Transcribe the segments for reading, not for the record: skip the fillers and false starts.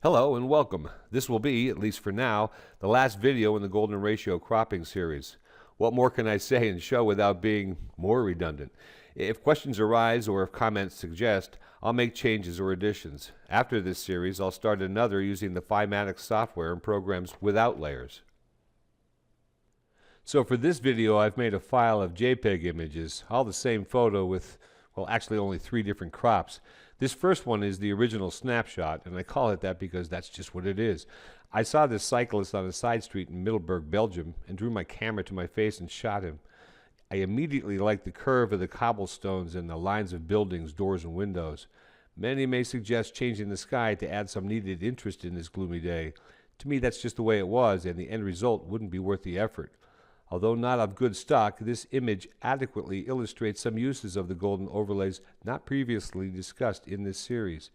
Hello and welcome. This will be, at least for now, the last video in the Golden Ratio cropping series. What more can I say and show without being more redundant? If questions arise or if comments suggest, I'll make changes or additions. After this series, I'll start another using the Fimatic software and programs without layers. So for this video, I've made a file of JPEG images, all the same photo with, well, actually only 3 different crops. This first one is the original snapshot, and I call it that because that's just what it is. I saw this cyclist on a side street in Middelburg, Belgium, and drew my camera to my face and shot him. I immediately liked the curve of the cobblestones and the lines of buildings, doors, and windows. Many may suggest changing the sky to add some needed interest in this gloomy day. To me, that's just the way it was, and the end result wouldn't be worth the effort. Although not of good stock, this image adequately illustrates some uses of the golden overlays not previously discussed in this series.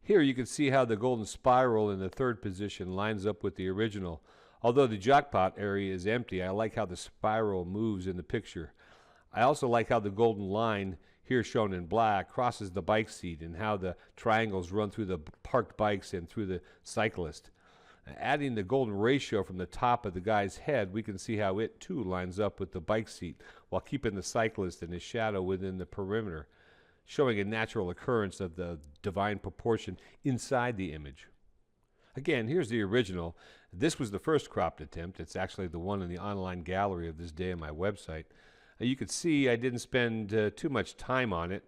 Here you can see how the golden spiral in the third position lines up with the original. Although the jackpot area is empty, I like how the spiral moves in the picture. I also like how the golden line, here shown in black, crosses the bike seat and how the triangles run through the parked bikes and through the cyclist. Adding the golden ratio from the top of the guy's head, we can see how it too lines up with the bike seat while keeping the cyclist and his shadow within the perimeter, showing a natural occurrence of the divine proportion inside the image. Again, here's the original. This was the first cropped attempt. It's actually the one in the online gallery of this day on my website. You can see I didn't spend too much time on it.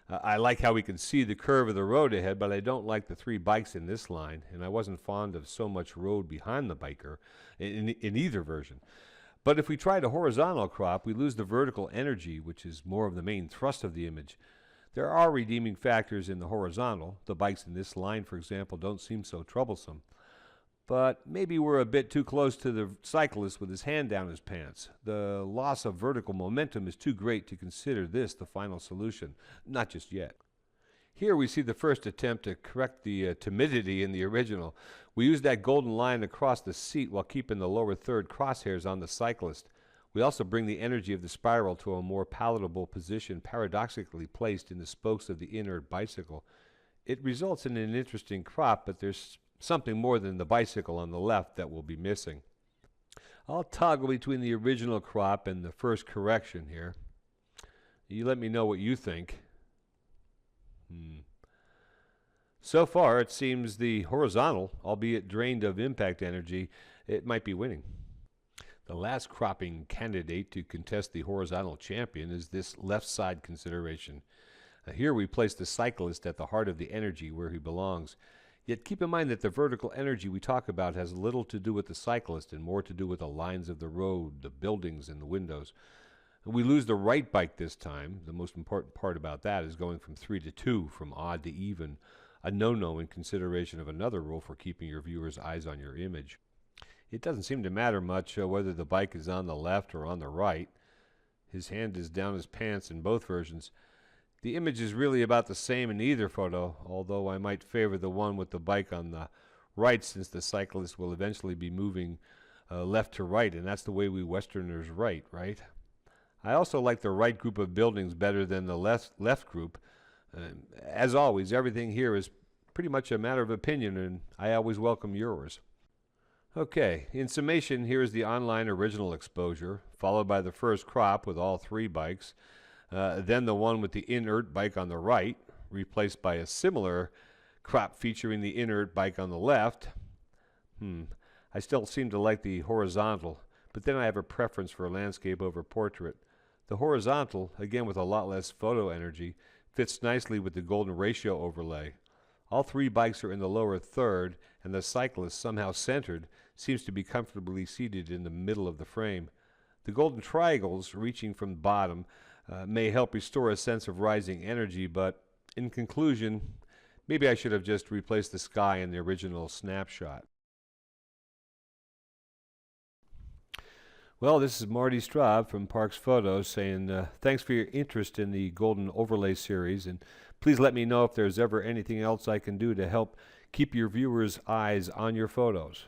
I like how we can see the curve of the road ahead, but I don't like the 3 bikes in this line, and I wasn't fond of so much road behind the biker in either version. But if we try to horizontal crop, we lose the vertical energy, which is more of the main thrust of the image. There are redeeming factors in the horizontal. The bikes in this line, for example, don't seem so troublesome. But maybe we're a bit too close to the cyclist with his hand down his pants. The loss of vertical momentum is too great to consider this the final solution. Not just yet. Here we see the first attempt to correct the timidity in the original. We use that golden line across the seat while keeping the lower third crosshairs on the cyclist. We also bring the energy of the spiral to a more palatable position, paradoxically placed in the spokes of the inert bicycle. It results in an interesting crop, but there's something more than the bicycle on the left that will be missing. I'll toggle between the original crop and the first correction here. You let me know what you think. So far, it seems the horizontal, albeit drained of impact energy, it might be winning. The last cropping candidate to contest the horizontal champion is this left side consideration. Here we place the cyclist at the heart of the energy where he belongs. Yet keep in mind that the vertical energy we talk about has little to do with the cyclist and more to do with the lines of the road, the buildings, and the windows. We lose the right bike this time. The most important part about that is going from 3 to 2, from odd to even, a no-no in consideration of another rule for keeping your viewers' eyes on your image. It doesn't seem to matter much whether the bike is on the left or on the right. His hand is down his pants in both versions. The image is really about the same in either photo, although I might favor the one with the bike on the right since the cyclist will eventually be moving left to right, and that's the way we Westerners write, right? I also like the right group of buildings better than the left group. As always, everything here is pretty much a matter of opinion, and I always welcome yours. Okay, in summation, here is the online original exposure, followed by the first crop with all 3 bikes. Then the one with the inert bike on the right, replaced by a similar crop featuring the inert bike on the left. I still seem to like the horizontal, but then I have a preference for landscape over portrait. The horizontal, again with a lot less photo energy, fits nicely with the golden ratio overlay. All 3 bikes are in the lower third, and the cyclist, somehow centered, seems to be comfortably seated in the middle of the frame. The golden triangles, reaching from the bottom, may help restore a sense of rising energy, but in conclusion, maybe I should have just replaced the sky in the original snapshot. Well, this is Marty Straub from Parks Photos saying thanks for your interest in the Golden Overlay series, and please let me know if there's ever anything else I can do to help keep your viewers' eyes on your photos.